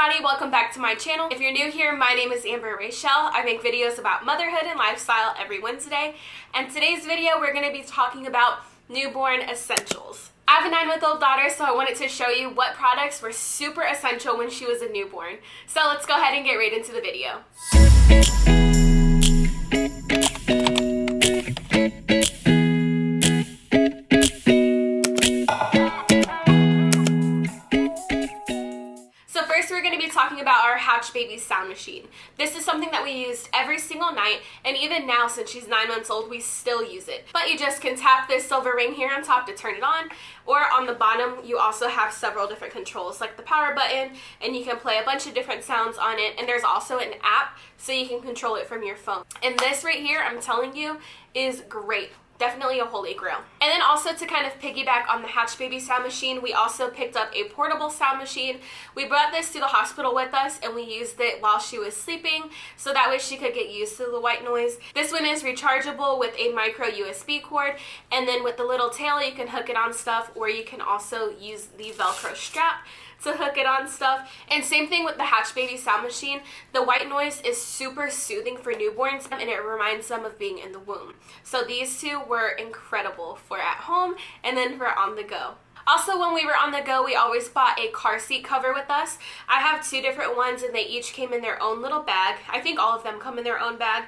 everybody, welcome back to my channel. If you're new here, my name is Raeschelle. I make videos about motherhood and lifestyle every Wednesday. And today's video, we're going to be talking about newborn essentials. I have a 9-month-old daughter, so I wanted to show you what products were super essential when she was a newborn. So let's go ahead and get right into the video. Talking about our Hatch Baby sound machine. This is something that we used every single night, and even now since she's 9 months old, we still use it. But you just can tap this silver ring here on top to turn it on, or on the bottom you also have several different controls like the power button, and you can play a bunch of different sounds on it, and there's also an app so you can control it from your phone. And this right here, I'm telling you, is great. Definitely a holy grail. And then also to kind of piggyback on the Hatch Baby sound machine, we also picked up a portable sound machine. We brought this to the hospital with us and we used it while she was sleeping so that way she could get used to the white noise. This one is rechargeable with a micro USB cord, and then with the little tail you can hook it on stuff, or you can also use the Velcro strap to hook it on stuff. And same thing with the Hatch Baby sound machine. The white noise is super soothing for newborns and it reminds them of being in the womb. So these two were incredible for at home and then for on the go. Also, when we were on the go, we always bought a car seat cover with us. I have two different ones and they each came in their own little bag. I think all of them come in their own bag.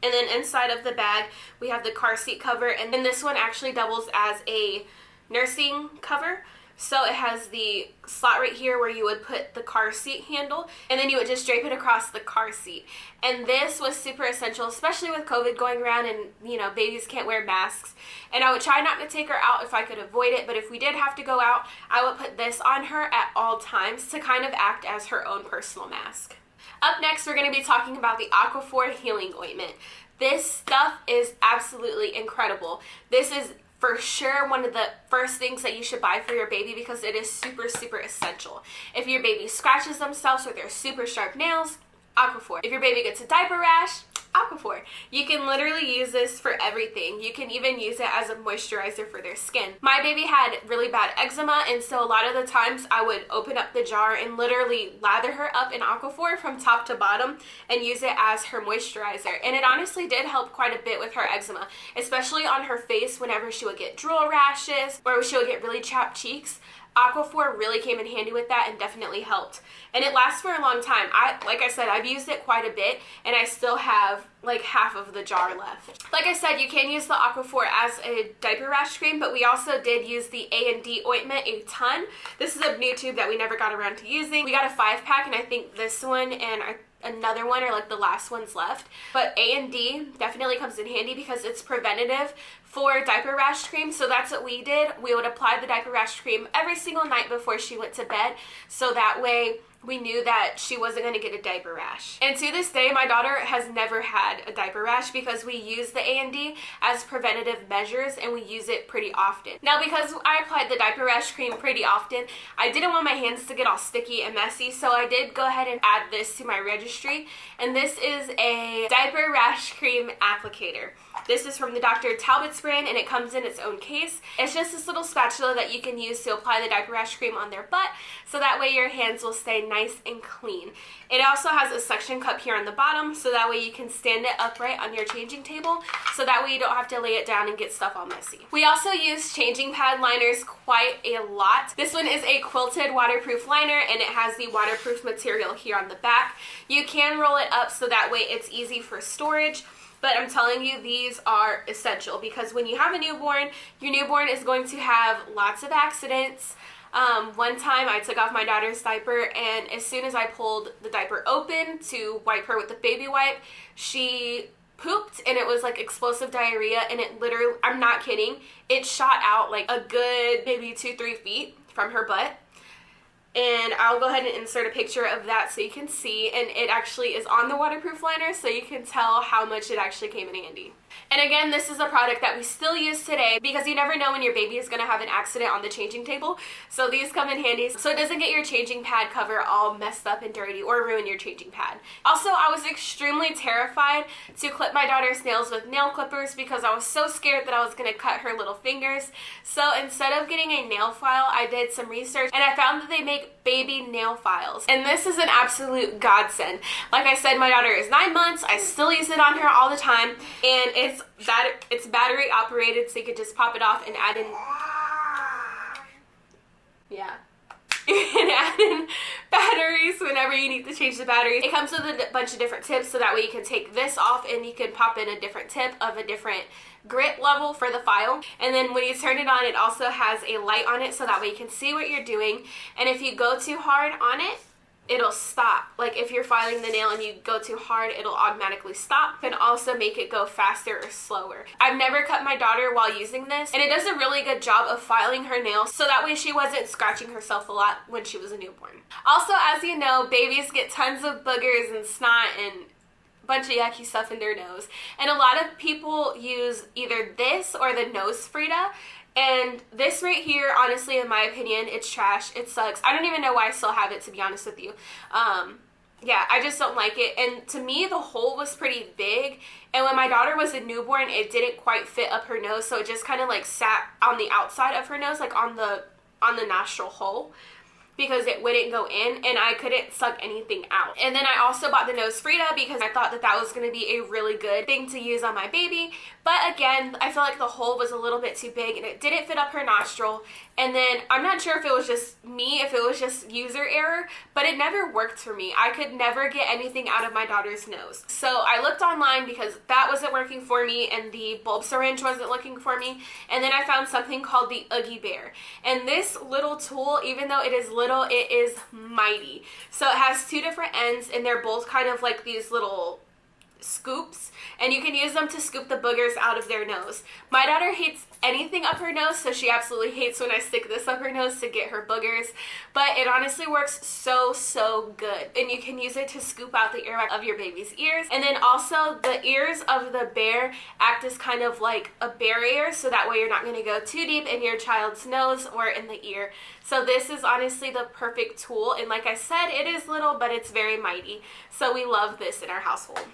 And then inside of the bag, we have the car seat cover, and then this one actually doubles as a nursing cover. So it has the slot right here where you would put the car seat handle, and then you would just drape it across the car seat. And this was super essential, especially with COVID going around and, you know, babies can't wear masks. And I would try not to take her out if I could avoid it, but if we did have to go out, I would put this on her at all times to kind of act as her own personal mask. Up next, we're going to be talking about the Aquaphor Healing Ointment. This stuff is absolutely incredible. This is for sure one of the first things that you should buy for your baby because it is super, super essential. If your baby scratches themselves with their super sharp nails, Aquaphor. If your baby gets a diaper rash, Aquaphor. You can literally use this for everything. You can even use it as a moisturizer for their skin. My baby had really bad eczema, and so a lot of the times I would open up the jar and literally lather her up in Aquaphor from top to bottom and use it as her moisturizer. And it honestly did help quite a bit with her eczema, especially on her face whenever she would get drool rashes or she would get really chapped cheeks. Aquaphor really came in handy with that and definitely helped. And it lasts for a long time. Like I said, I've used it quite a bit and I still have like half of the jar left. Like I said, you can use the Aquaphor as a diaper rash cream, but we also did use the A&D ointment a ton. This is a new tube that we never got around to using. We got a 5-pack, and I think this one and another one are like the last ones left. But A&D definitely comes in handy because it's preventative for diaper rash cream. So that's what we did. We would apply the diaper rash cream every single night before she went to bed, so that way we knew that she wasn't going to get a diaper rash. And to this day, my daughter has never had a diaper rash because we use the A&D as preventative measures and we use it pretty often. Now, because I applied the diaper rash cream pretty often, I didn't want my hands to get all sticky and messy, so I did go ahead and add this to my registry. And this is a diaper rash cream applicator. This is from the Dr. Talbot's brand and it comes in its own case. It's just this little spatula that you can use to apply the diaper rash cream on their butt, so that way your hands will stay nice and clean. It also has a suction cup here on the bottom, so that way you can stand it upright on your changing table, so that way you don't have to lay it down and get stuff all messy. We also use changing pad liners quite a lot. This one is a quilted waterproof liner and it has the waterproof material here on the back. You can roll it up so that way it's easy for storage. But I'm telling you, these are essential because when you have a newborn, your newborn is going to have lots of accidents. One time I took off my daughter's diaper, and as soon as I pulled the diaper open to wipe her with the baby wipe, she pooped, and it was like explosive diarrhea, and it literally, I'm not kidding, it shot out like a good maybe 2-3 feet from her butt. And I'll go ahead and insert a picture of that so you can see, and it actually is on the waterproof liner so you can tell how much it actually came in handy. And again, this is a product that we still use today because you never know when your baby is going to have an accident on the changing table. So these come in handy so it doesn't get your changing pad cover all messed up and dirty or ruin your changing pad. Also, I was extremely terrified to clip my daughter's nails with nail clippers because I was so scared that I was going to cut her little fingers. So instead of getting a nail file, I did some research and I found that they make baby nail files. And this is an absolute godsend. Like I said, my daughter is 9 months. I still use it on her all the time. And it's battery operated, so you could just pop it off and add in... Yeah. You can add in batteries whenever you need to change the batteries. It comes with a bunch of different tips, so that way you can take this off and you can pop in a different tip of a different grit level for the file. And then when you turn it on, it also has a light on it, so that way you can see what you're doing. And if you go too hard on it, it'll stop. Like if you're filing the nail and you go too hard, it'll automatically stop. You can also make it go faster or slower. I've never cut my daughter while using this, and it does a really good job of filing her nails, so that way she wasn't scratching herself a lot when she was a newborn. Also, as you know, babies get tons of boogers and snot and a bunch of yucky stuff in their nose. And a lot of people use either this or the nose Frida. And this right here, honestly, in my opinion, it's trash. It sucks. I don't even know why I still have it, to be honest with you. Yeah, I just don't like it. And to me, the hole was pretty big. And when my daughter was a newborn, it didn't quite fit up her nose. So it just kind of like sat on the outside of her nose, like on the nostril hole, because it wouldn't go in and I couldn't suck anything out. And then I also bought the nose Frida because I thought that was going to be a really good thing to use on my baby. But again, I feel like the hole was a little bit too big and it didn't fit up her nostril. And then I'm not sure if it was just me, if it was just user error, but it never worked for me. I could never get anything out of my daughter's nose. So I looked online because that wasn't working for me and the bulb syringe wasn't looking for me. And then I found something called the Uggie Bear. And this little tool, even though it is little, it is mighty. So it has two different ends and they're both kind of like these little scoops, and you can use them to scoop the boogers out of their nose. My daughter hates anything up her nose, so she absolutely hates when I stick this up her nose to get her boogers, but it honestly works so good. And you can use it to scoop out the earwax of your baby's ears. And then also the ears of the bear act as kind of like a barrier, so that way you're not going to go too deep in your child's nose or in the ear. So this is honestly the perfect tool, and like I said, it is little, but it's very mighty. So we love this in our household.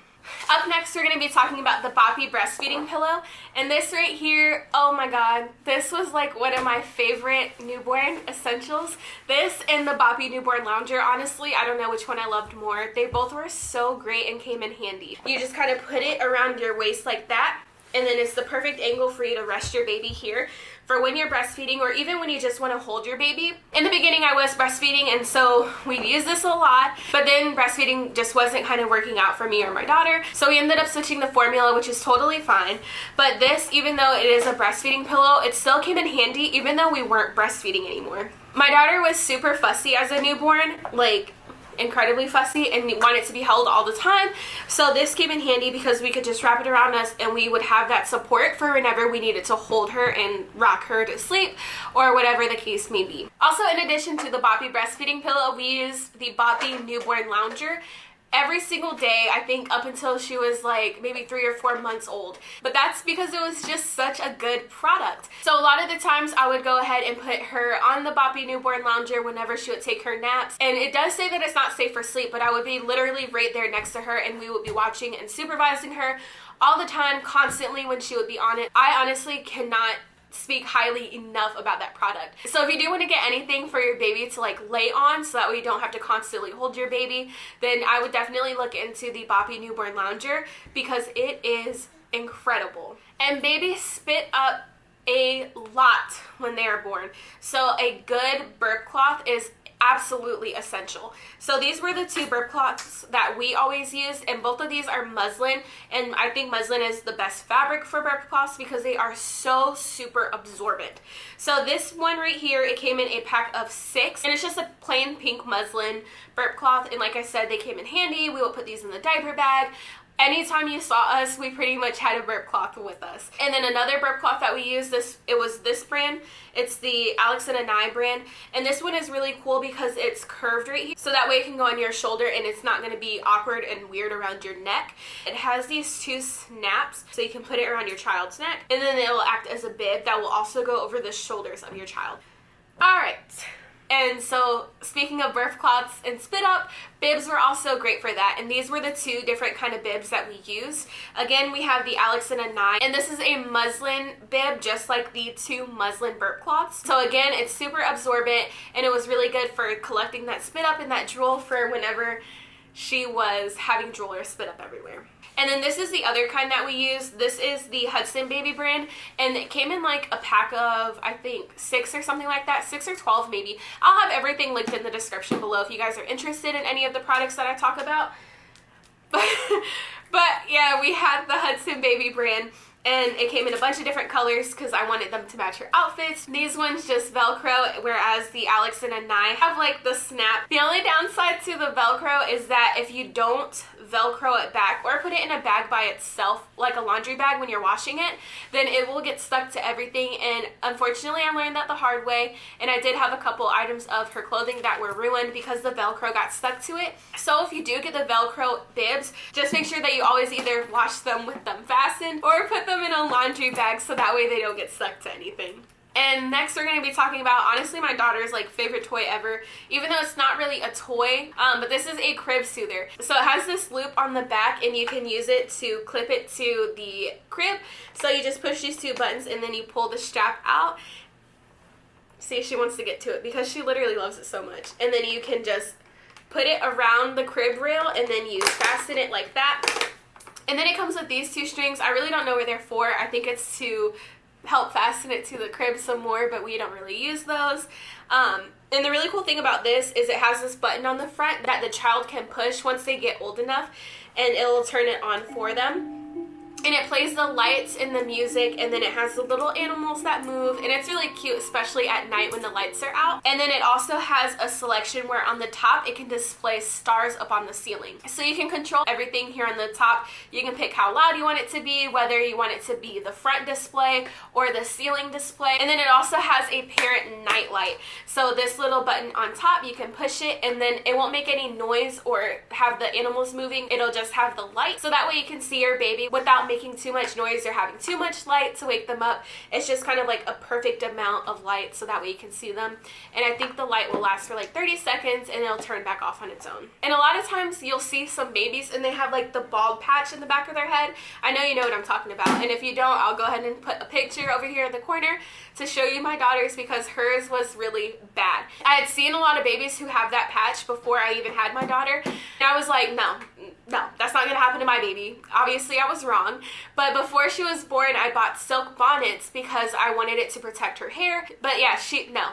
Up next, we're going to be talking about the Boppy breastfeeding pillow. And this right here, oh my god, this was like one of my favorite newborn essentials. This and the Boppy newborn lounger. Honestly, I don't know which one I loved more. They both were so great and came in handy. You just kind of put it around your waist like that, and then it's the perfect angle for you to rest your baby here for when you're breastfeeding, or even when you just want to hold your baby. In the beginning, I was breastfeeding, and so we'd use this a lot, but then breastfeeding just wasn't kind of working out for me or my daughter, so we ended up switching the formula, which is totally fine. But this, even though it is a breastfeeding pillow, it still came in handy even though we weren't breastfeeding anymore. My daughter was super fussy as a newborn, like incredibly fussy, and wanted to be held all the time. So this came in handy because we could just wrap it around us and we would have that support for whenever we needed to hold her and rock her to sleep or whatever the case may be. Also, in addition to the Boppy breastfeeding pillow, we use the Boppy newborn lounger every single day, I think, up until she was like maybe 3 or 4 months old. But that's because it was just such a good product. So a lot of the times I would go ahead and put her on the Boppy newborn lounger whenever she would take her naps. And it does say that it's not safe for sleep, but I would be literally right there next to her and we would be watching and supervising her all the time, constantly, when she would be on it. I honestly cannot speak highly enough about that product. So if you do want to get anything for your baby to like lay on, so that way you don't have to constantly hold your baby, then I would definitely look into the Boppy newborn lounger because it is incredible. And babies spit up a lot when they are born, so a good burp cloth is absolutely essential. So these were the two burp cloths that we always used, and both of these are muslin, and I think muslin is the best fabric for burp cloths because they are so super absorbent. So this one right here, it came in a pack of 6, and it's just a plain pink muslin burp cloth, and like I said, they came in handy. We would put these in the diaper bag. Anytime you saw us, we pretty much had a burp cloth with us. And then another burp cloth that we used, it was this brand. It's the Alex and Anai brand. And this one is really cool because it's curved right here. So that way it can go on your shoulder and it's not going to be awkward and weird around your neck. It has these 2 snaps, so you can put it around your child's neck. And then it will act as a bib that will also go over the shoulders of your child. Alright. And so speaking of Burp Cloths and Spit Up, bibs were also great for that. And these were the two different kind of bibs that we used. Again, we have the Alex and a 9. And this is a muslin bib, just like the two muslin Burp Cloths. So again, it's super absorbent, and it was really good for collecting that spit up and that drool for whenever she was having drool or spit up everywhere. And then this is the other kind that we use. This is the Hudson Baby brand, and it came in like a pack of, I think, 6 or something like that, 6 or 12 maybe. I'll have everything linked in the description below if you guys are interested in any of the products that I talk about. But yeah, we had the Hudson Baby brand, and it came in a bunch of different colors because I wanted them to match her outfits. These ones just Velcro, whereas the Alex and a 9 have like the snap. The only downside to the Velcro is that if you don't Velcro it back or put it in a bag by itself, like a laundry bag when you're washing it, then it will get stuck to everything. And unfortunately, I learned that the hard way, and I did have a couple items of her clothing that were ruined because the Velcro got stuck to it. So if you do get the Velcro bibs, just make sure that you always either wash them with them fastened or put them in a laundry bag so that way they don't get stuck to anything. And next we're going to be talking about, honestly, my daughter's like favorite toy ever, even though it's not really a toy, but this is a crib soother. So it has this loop on the back, and you can use it to clip it to the crib. So you just push these 2 buttons, and then you pull the strap out. See, she wants to get to it because she literally loves it so much. And then you can just put it around the crib rail, and then you fasten it like that. And then it comes with these 2 strings. I really don't know what they're for. I think it's to help fasten it to the crib some more, but we don't really use those. And the really cool thing about this is it has this button on the front that the child can push once they get old enough, and it'll turn it on for them. And it plays the lights and the music, and then it has the little animals that move, and it's really cute, especially at night when the lights are out. And then it also has a selection where on the top it can display stars up on the ceiling. So you can control everything here on the top. You can pick how loud you want it to be, whether you want it to be the front display or the ceiling display. And then it also has a parent night light. So this little button on top, you can push it, and then it won't make any noise or have the animals moving. It'll just have the light, so that way you can see your baby without making too much noise or having too much light to wake them up. It's just kind of like a perfect amount of light, so that way you can see them. And I think the light will last for like 30 seconds, and it'll turn back off on its own. And a lot of times you'll see some babies and they have like the bald patch in the back of their head. I know you know what I'm talking about, and if you don't, I'll go ahead and put a picture over here in the corner to show you my daughter's, because hers was really bad. I had seen a lot of babies who have that patch before I even had my daughter, and I was like, no, that's not gonna happen to my baby. Obviously I was wrong, but before she was born I bought silk bonnets because I wanted it to protect her hair. But yeah,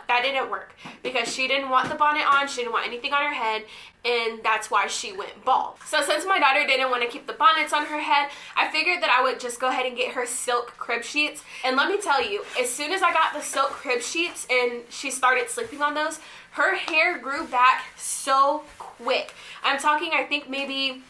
that didn't work because she didn't want the bonnet on, she didn't want anything on her head, and that's why she went bald. So since my daughter didn't want to keep the bonnets on her head, I figured that I would just go ahead and get her silk crib sheets. And let me tell you, as soon as I got the silk crib sheets and she started sleeping on those, her hair grew back so quick. I'm talking, I think maybe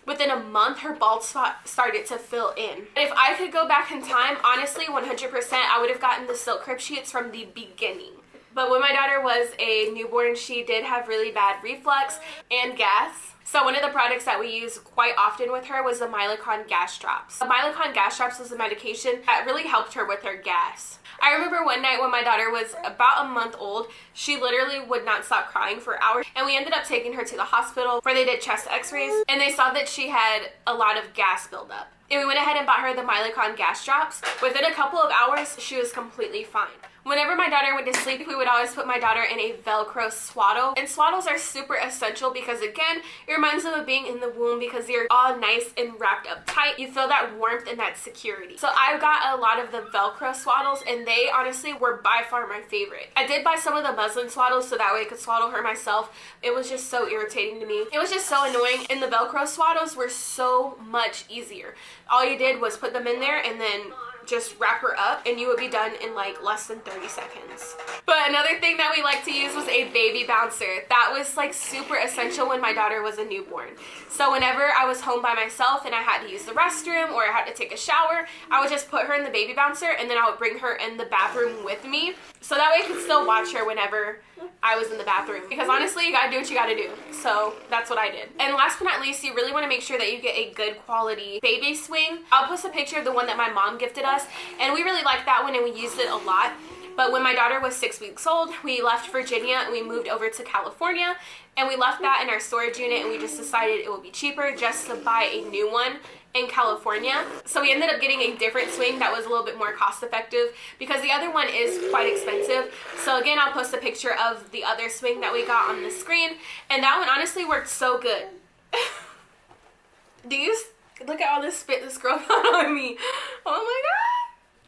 within a month, her bald spot started to fill in. If I could go back in time, honestly, 100%, I would have gotten the silk crib sheets from the beginning. But when my daughter was a newborn, she did have really bad reflux and gas. So one of the products that we use quite often with her was the Mylicon gas drops. The Mylicon gas drops was a medication that really helped her with her gas. I remember one night when my daughter was about a month old, she literally would not stop crying for hours, and we ended up taking her to the hospital where they did chest x-rays, and they saw that she had a lot of gas buildup. And we went ahead and bought her the Mylicon gas drops. Within a couple of hours, she was completely fine. Whenever my daughter went to sleep, we would always put my daughter in a Velcro swaddle. And swaddles are super essential because, again, it reminds them of being in the womb because you're all nice and wrapped up tight. You feel that warmth and that security. So I got a lot of the Velcro swaddles, and they honestly were by far my favorite. I did buy some of the muslin swaddles so that way I could swaddle her myself. It was just so irritating to me. It was just so annoying. And the Velcro swaddles were so much easier. All you did was put them in there and then just wrap her up, and you would be done in like less than 30 seconds. But another thing that we like to use was a baby bouncer. That was like super essential when my daughter was a newborn. So whenever I was home by myself and I had to use the restroom or I had to take a shower, I would just put her in the baby bouncer, and then I would bring her in the bathroom with me, so that way I could still watch her whenever I was in the bathroom, because honestly, you gotta do what you gotta do. So that's what I did. And last but not least, you really want to make sure that you get a good quality baby swing. I'll post a picture of the one that my mom gifted us, and we really liked that one and we used it a lot. But when my daughter was 6 weeks old, we left Virginia and we moved over to California, and we left that in our storage unit, and we just decided it would be cheaper just to buy a new one in California. So we ended up getting a different swing that was a little bit more cost effective because the other one is quite expensive. So again, I'll post a picture of the other swing that we got on the screen, and that one honestly worked so good. Do you look at all this spit that's growing on me? Oh my god.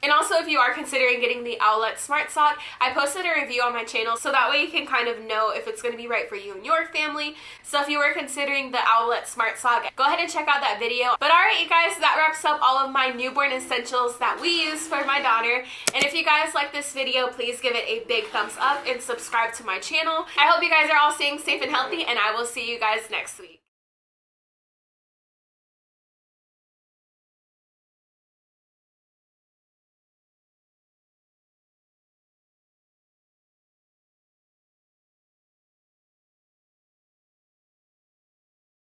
And also, if you are considering getting the Owlet Smart Sock, I posted a review on my channel, so that way you can kind of know if it's going to be right for you and your family. So if you were considering the Owlet Smart Sock, go ahead and check out that video. But alright, you guys, that wraps up all of my newborn essentials that we use for my daughter. And if you guys like this video, please give it a big thumbs up and subscribe to my channel. I hope you guys are all staying safe and healthy, and I will see you guys next week.